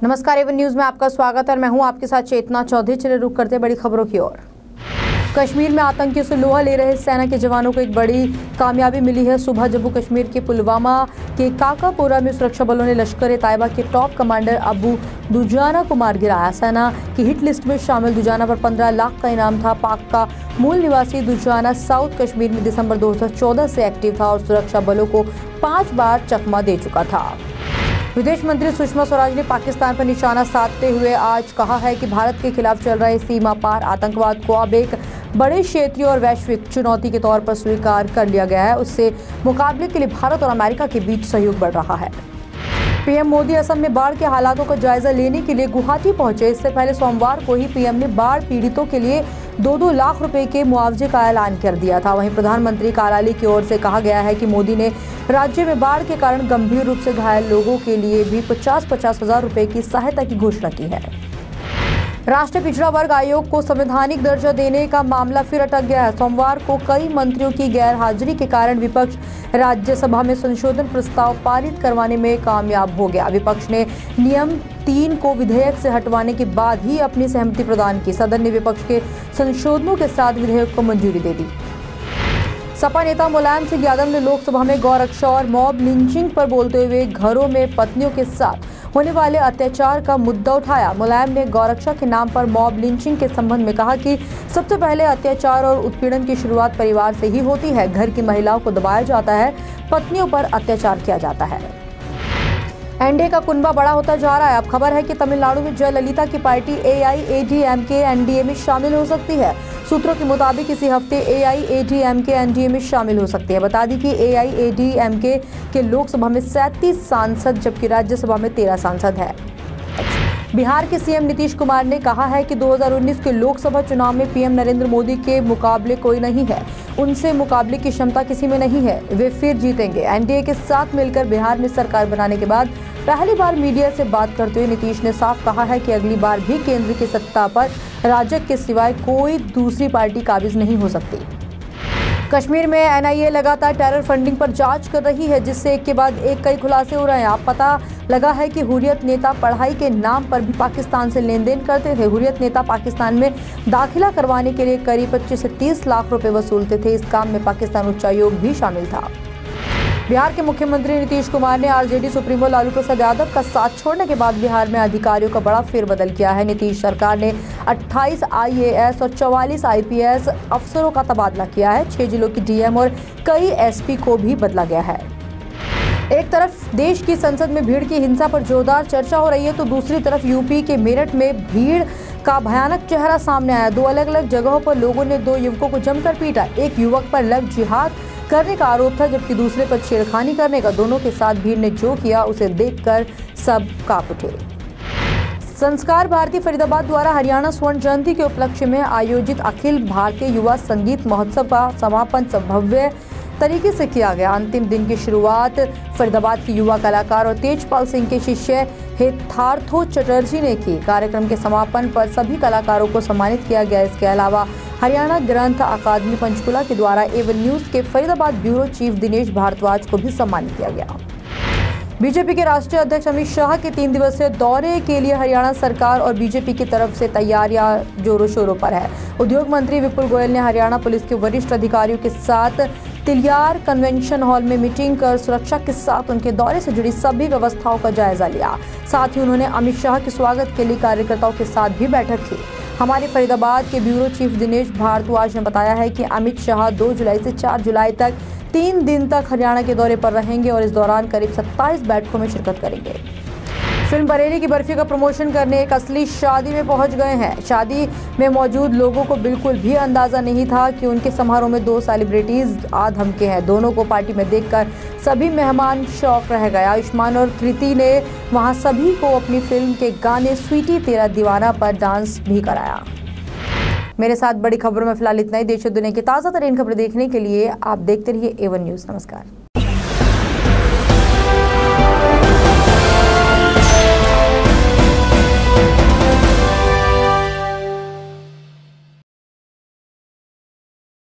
नमस्कार, Avon news में आपका स्वागत है। मैं हूं आपके साथ चेतना चौधरी। चलिए रुक करते बड़ी खबरों की ओर। कश्मीर में आतंकियों से लोहा ले रहे सेना के जवानों को एक बड़ी कामयाबी मिली है। सुबह जम्मू कश्मीर के पुलवामा के काकापोरा में सुरक्षा बलों ने लश्कर-ए-तैयबा के टॉप कमांडर अबू दुजाना को मार गिराया। सेना की हिट लिस्ट में शामिल दुजाना पर 15 लाख का इनाम था। पाक का मूल निवासी दुजाना साउथ कश्मीर में दिसंबर 2014 से एक्टिव था और सुरक्षा बलों को 5 बार चकमा दे चुका था। विदेश मंत्री सुषमा स्वराज ने पाकिस्तान पर निशाना साधते हुए आज कहा है कि भारत के खिलाफ चल रहे सीमा पार आतंकवाद को अब एक बड़े क्षेत्रीय और वैश्विक चुनौती के तौर पर स्वीकार कर लिया गया है। उससे मुकाबले के लिए भारत और अमेरिका के बीच सहयोग बढ़ रहा है। पीएम मोदी असम में बाढ़ के हालातों का जायजा लेने के लिए गुवाहाटी पहुंचे। इससे पहले सोमवार को ही पीएम ने बाढ़ पीड़ितों के लिए 2-2 लाख रुपए के मुआवजे का ऐलान कर दिया था। वहीं प्रधानमंत्री कार्यालय की ओर से कहा गया है कि मोदी ने राज्य में बाढ़ के कारण गंभीर रूप से घायल लोगों के लिए भी 50-50 हजार रुपए की सहायता की घोषणा की है। राष्ट्रीय पिछड़ा वर्ग आयोग को संवैधानिक दर्जा देने का मामला फिर अटक गया है। सोमवार को कई मंत्रियों की गैर हाजिरी के कारण विपक्ष राज्यसभा में संशोधन प्रस्ताव पारित करवाने में कामयाब हो गया। विपक्ष ने नियम 3 को विधेयक से हटवाने के बाद ही अपनी सहमति प्रदान की। सदन ने विपक्ष के संशोधनों के साथ विधेयक को मंजूरी दे दी। सपा नेता मुलायम सिंह यादव ने लोकसभा में गौरक्षा और मॉब लिंचिंग पर बोलते हुए घरों में पत्नियों के साथ होने वाले अत्याचार का मुद्दा उठाया। मुलायम ने गौरक्षा के नाम पर मॉब लिंचिंग के संबंध में कहा कि सबसे पहले अत्याचार और उत्पीड़न की शुरुआत परिवार से ही होती है। घर की महिलाओं को दबाया जाता है, पत्नियों पर अत्याचार किया जाता है। एनडीए का कुनबा बड़ा होता जा रहा है। अब खबर है कि तमिलनाडु में जयललिता की पार्टी एआईएडीएमके एनडीए में शामिल हो सकती है। सूत्रों के मुताबिक इसी हफ्ते एआईएडीएमके एनडीए में शामिल हो सकती है। बता दी कि एआईएडीएमके के लोकसभा में 37 सांसद जबकि राज्यसभा में 13 सांसद है। बिहार के सीएम नीतीश कुमार ने कहा है कि 2019 के लोकसभा चुनाव में पीएम नरेंद्र मोदी के मुकाबले कोई नहीं है। उनसे मुकाबले की क्षमता किसी में नहीं है। वे फिर जीतेंगे। एनडीए के साथ मिलकर बिहार में सरकार बनाने के बाद पहली बार मीडिया से बात करते हुए नीतीश ने साफ कहा है कि अगली बार भी केंद्र की सत्ता पर राजग के सिवाय कोई दूसरी पार्टी काबिज नहीं हो सकती। कश्मीर में एनआईए लगातार टेरर फंडिंग पर जांच कर रही है, जिससे एक के बाद एक कई खुलासे हो रहे हैं। आप पता लगा है कि हुर्रियत नेता पढ़ाई के नाम पर भी पाकिस्तान से लेन देन करते थे। हुर्रियत नेता पाकिस्तान में दाखिला करवाने के लिए करीब 25 से 30 लाख रुपए वसूलते थे। इस काम में पाकिस्तान उच्चायोग भी शामिल था। बिहार के मुख्यमंत्री नीतीश कुमार ने आरजेडी सुप्रीमो लालू प्रसाद यादव का साथ छोड़ने के बाद बिहार में अधिकारियों का बड़ा फेरबदल किया है। नीतीश सरकार ने 28 आईएएस और 44 आईपीएस अफसरों का तबादला किया है। 6 जिलों की डीएम और कई एसपी को भी बदला गया है। एक तरफ देश की संसद में भीड़ की हिंसा पर जोरदार चर्चा हो रही है, तो दूसरी तरफ यूपी के मेरठ में भीड़ का भयानक चेहरा सामने आया। 2 अलग अलग जगहों पर लोगों ने 2 युवकों को जमकर पीटा। एक युवक पर लव जिहाद करने का आरोप था, जबकि दूसरे पर छेड़खानी करने का। दोनों के साथ भीड़ ने जो किया उसे देखकर सब कांप उठे। संस्कार भारती फरीदाबाद द्वारा हरियाणा स्वर्ण जयंती के उपलक्ष्य में आयोजित अखिल भारतीय युवा संगीत महोत्सव का समापन भव्य तरीके से किया गया। अंतिम दिन की शुरुआत फरीदाबाद के युवा कलाकार और तेजपाल सिंह के शिष्य हेतार्थो चटर्जी ने की। कार्यक्रम के समापन पर सभी कलाकारों को सम्मानित किया गया। इसके अलावा हरियाणा ग्रंथ अकादमी पंचकुला के द्वारा एवन न्यूज के फरीदाबाद ब्यूरो चीफ दिनेश भारद्वाज को भी सम्मानित किया गया। बीजेपी के राष्ट्रीय अध्यक्ष अमित शाह के 3 दिवसीय दौरे के लिए हरियाणा सरकार और बीजेपी की तरफ से तैयारियां जोरों शोरों पर है। उद्योग मंत्री विपुल गोयल ने हरियाणा पुलिस के वरिष्ठ अधिकारियों के साथ तिलियार कन्वेंशन हॉल में मीटिंग कर सुरक्षा के साथ उनके दौरे से जुड़ी सभी व्यवस्थाओं का जायजा लिया। साथ ही उन्होंने अमित शाह के स्वागत के लिए कार्यकर्ताओं के साथ भी बैठक की। हमारे फरीदाबाद के ब्यूरो चीफ दिनेश भारद्वाज ने बताया है कि अमित शाह 2 जुलाई से 4 जुलाई तक 3 दिन तक हरियाणा के दौरे पर रहेंगे और इस दौरान करीब 27 बैठकों में शिरकत करेंगे। फिल्म बरेली की बर्फी का प्रमोशन करने एक असली शादी में पहुंच गए हैं। शादी में मौजूद लोगों को बिल्कुल भी अंदाजा नहीं था कि उनके समारोह में 2 सेलिब्रिटीज आ धमके हैं। दोनों को पार्टी में देखकर सभी मेहमान शौक रह गए। आयुष्मान और कृति ने वहां सभी को अपनी फिल्म के गाने स्वीटी तेरा दीवाना पर डांस भी कराया। मेरे साथ बड़ी खबरों में फिलहाल इतना ही। देश और दुनिया की ताज़ा तरीन खबरें देखने के लिए आप देखते रहिए एवन न्यूज़। नमस्कार।